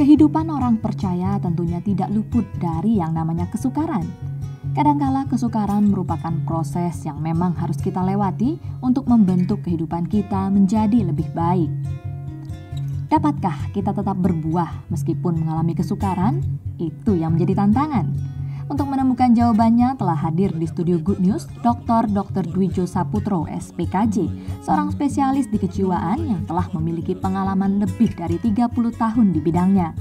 Kehidupan orang percaya tentunya tidak luput dari yang namanya kesukaran. Kadangkala kesukaran merupakan proses yang memang harus kita lewati untuk membentuk kehidupan kita menjadi lebih baik. Dapatkah kita tetap berbuah meskipun mengalami kesukaran? Itu yang menjadi tantangan. Untuk menemukan jawabannya telah hadir di studio Good News Dr. Dwijo Saputro, SPKJ, seorang spesialis di kejiwaan yang telah memiliki pengalaman lebih dari 30 tahun di bidangnya.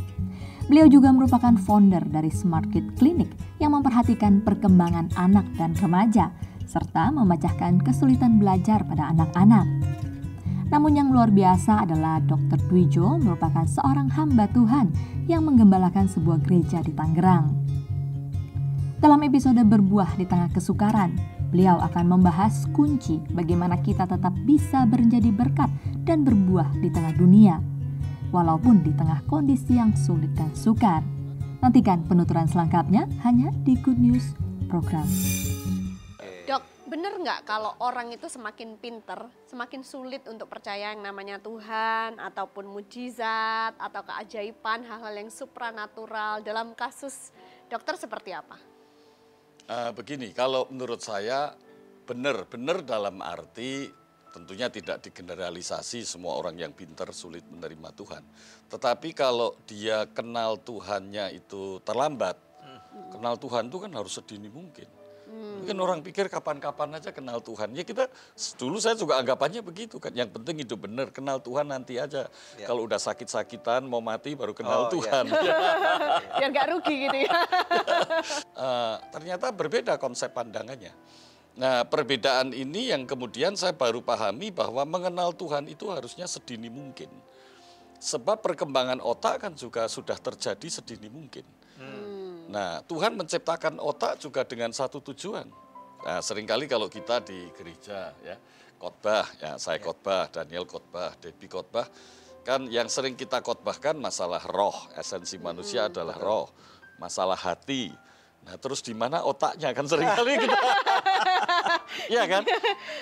Beliau juga merupakan founder dari Smart Kid Clinic yang memperhatikan perkembangan anak dan remaja, serta memecahkan kesulitan belajar pada anak-anak. Namun yang luar biasa adalah Dr. Dwijo merupakan seorang hamba Tuhan yang menggembalakan sebuah gereja di Tangerang. Dalam episode Berbuah di Tengah Kesukaran, beliau akan membahas kunci bagaimana kita tetap bisa menjadi berkat dan berbuah di tengah dunia, walaupun di tengah kondisi yang sulit dan sukar. Nantikan penuturan selengkapnya hanya di Good News Program. Dok, bener nggak kalau orang itu semakin pinter, semakin sulit untuk percaya yang namanya Tuhan, ataupun mujizat, atau keajaiban, hal-hal yang supranatural, dalam kasus dokter seperti apa? Begini, kalau menurut saya benar dalam arti tentunya tidak digeneralisasi semua orang yang pintar sulit menerima Tuhan. Tetapi kalau dia kenal Tuhannya itu terlambat, kenal Tuhan itu kan harus sedini mungkin. Mungkin orang pikir kapan-kapan aja kenal Tuhan. Ya kita, dulu saya juga anggapannya begitu kan. Yang penting hidup benar, kenal Tuhan nanti aja. Ya. Kalau udah sakit-sakitan, mau mati baru kenal Tuhan. Ya. Biar gak rugi gitu ya. Ternyata berbeda konsep pandangannya. Nah, perbedaan ini yang kemudian saya baru pahami bahwa mengenal Tuhan itu harusnya sedini mungkin. Sebab perkembangan otak kan juga sudah terjadi sedini mungkin. Nah, Tuhan menciptakan otak juga dengan satu tujuan. Nah, seringkali kalau kita di gereja, ya, khotbah, ya, saya khotbah, Daniel khotbah, Debbie khotbah, kan yang sering kita khotbahkan masalah roh, esensi manusia adalah roh, masalah hati. Nah, terus di mana otaknya kan seringkali kita, ya kan?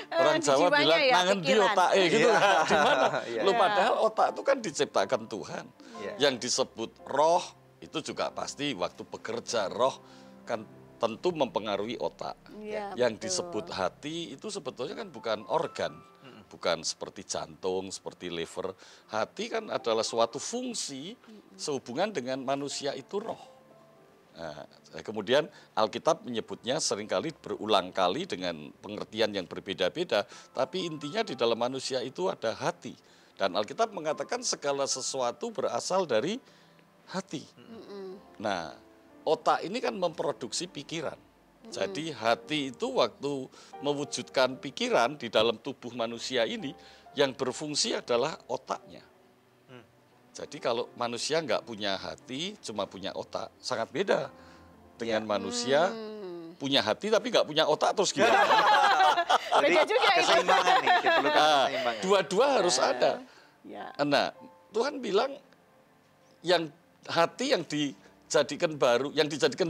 Orang Jawa bilang ya, nangen di otaknya gitu, di mana? Loh, padahal otak itu kan diciptakan Tuhan. Yang disebut roh, itu juga pasti waktu bekerja roh kan tentu mempengaruhi otak. Yang disebut hati itu sebetulnya kan bukan organ, bukan seperti jantung, seperti liver. Hati kan adalah suatu fungsi sehubungan dengan manusia itu roh. Nah, kemudian Alkitab menyebutnya seringkali berulang kali dengan pengertian yang berbeda-beda, tapi intinya di dalam manusia itu ada hati. Dan Alkitab mengatakan segala sesuatu berasal dari hati. Nah, otak ini kan memproduksi pikiran. Jadi hati itu waktu mewujudkan pikiran di dalam tubuh manusia ini, yang berfungsi adalah otaknya. Jadi kalau manusia nggak punya hati, cuma punya otak, sangat beda dengan manusia punya hati tapi nggak punya otak, terus gimana? Beda juga itu. Keseimbangan nih, diperlukan keseimbangan. Dua-dua harus ada. Nah, Tuhan bilang yang hati yang dijadikan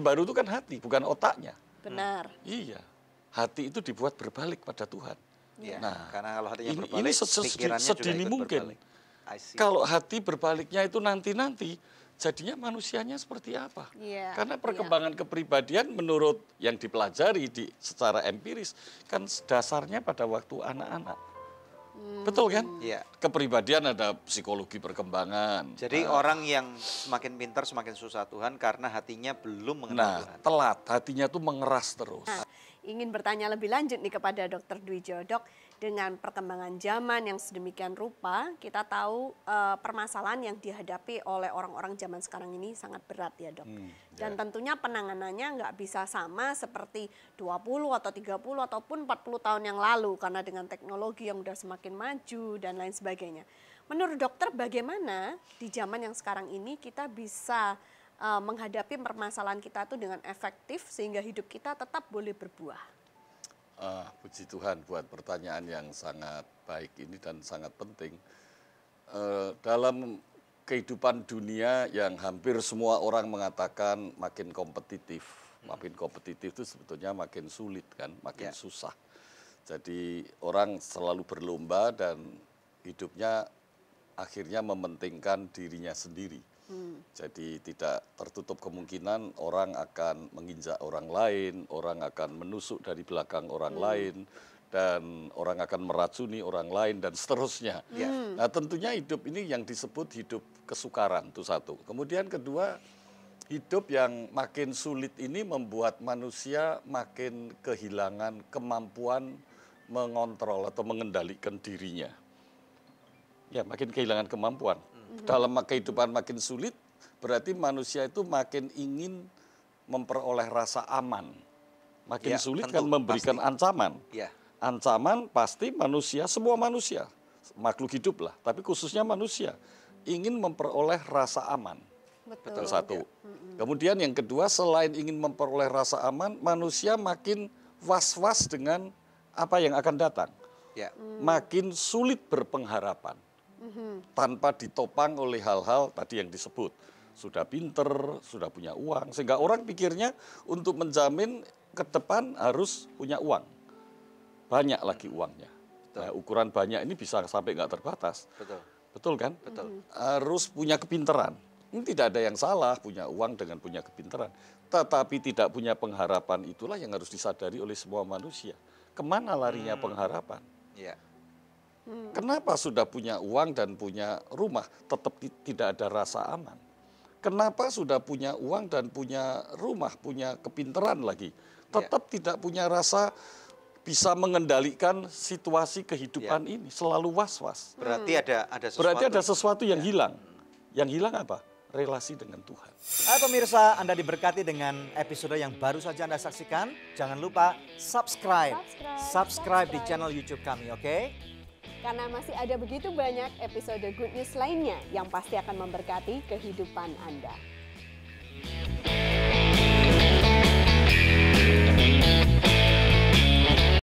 baru itu kan hati, bukan otaknya. Benar. Iya, hati itu dibuat berbalik pada Tuhan. Nah, karena kalau hatinya berbalik, ini pikirannya sedini juga ikut mungkin. berbalik. Kalau hati berbaliknya itu nanti, jadinya manusianya seperti apa? Karena perkembangan kepribadian menurut yang dipelajari secara empiris kan dasarnya pada waktu anak-anak. Betul kan? Iya. Kepribadian ada psikologi perkembangan. Jadi orang yang semakin pintar semakin susah Tuhan karena hatinya belum mengenal Tuhan. Telat, hatinya tuh mengeras terus. Ingin bertanya lebih lanjut nih kepada Dr. Dwijo. Dok, dengan perkembangan zaman yang sedemikian rupa, kita tahu permasalahan yang dihadapi oleh orang-orang zaman sekarang ini sangat berat ya, Dok. Dan tentunya penanganannya nggak bisa sama seperti 20 atau 30 ataupun 40 tahun yang lalu, karena dengan teknologi yang udah semakin maju dan lain sebagainya. Menurut dokter, bagaimana di zaman yang sekarang ini kita bisa menghadapi permasalahan kita itu dengan efektif sehingga hidup kita tetap boleh berbuah? Puji Tuhan buat pertanyaan yang sangat baik ini dan sangat penting. Dalam kehidupan dunia yang hampir semua orang mengatakan makin kompetitif. Makin kompetitif itu sebetulnya makin sulit kan, makin susah. Jadi orang selalu berlomba dan hidupnya akhirnya mementingkan dirinya sendiri. Jadi tidak tertutup kemungkinan orang akan menginjak orang lain, orang akan menusuk dari belakang orang lain, dan orang akan meracuni orang lain, dan seterusnya. Nah tentunya hidup ini yang disebut hidup kesukaran, itu satu. Kemudian kedua, hidup yang makin sulit ini membuat manusia makin kehilangan kemampuan mengontrol atau mengendalikan dirinya. Ya, makin kehilangan kemampuan. Dalam kehidupan makin sulit, berarti manusia itu makin ingin memperoleh rasa aman. Makin sulit tentu, kan memberikan pasti ancaman. Ancaman pasti manusia, semua manusia, makhluk hidup lah, tapi khususnya manusia, ingin memperoleh rasa aman. Betul. Satu. Kemudian yang kedua, selain ingin memperoleh rasa aman, manusia makin was-was dengan apa yang akan datang. Makin sulit berpengharapan. Tanpa ditopang oleh hal-hal tadi yang disebut. Sudah pinter, sudah punya uang. Sehingga orang pikirnya untuk menjamin ke depan harus punya uang. Banyak lagi uangnya. Nah, ukuran banyak ini bisa sampai nggak terbatas. Betul kan? Harus punya kepinteran. Ini tidak ada yang salah punya uang dengan punya kepinteran. Tetapi tidak punya pengharapan itulah yang harus disadari oleh semua manusia. Kemana larinya pengharapan? Kenapa sudah punya uang dan punya rumah tetap tidak ada rasa aman? Kenapa sudah punya uang dan punya rumah, punya kepintaran lagi, tetap tidak punya rasa bisa mengendalikan situasi kehidupan ini, selalu was-was. Berarti ada sesuatu yang hilang. Yang hilang apa? Relasi dengan Tuhan. Hai pemirsa, Anda diberkati dengan episode yang baru saja Anda saksikan. Jangan lupa subscribe di channel YouTube kami, oke? Karena masih ada begitu banyak episode Good News lainnya yang pasti akan memberkati kehidupan Anda.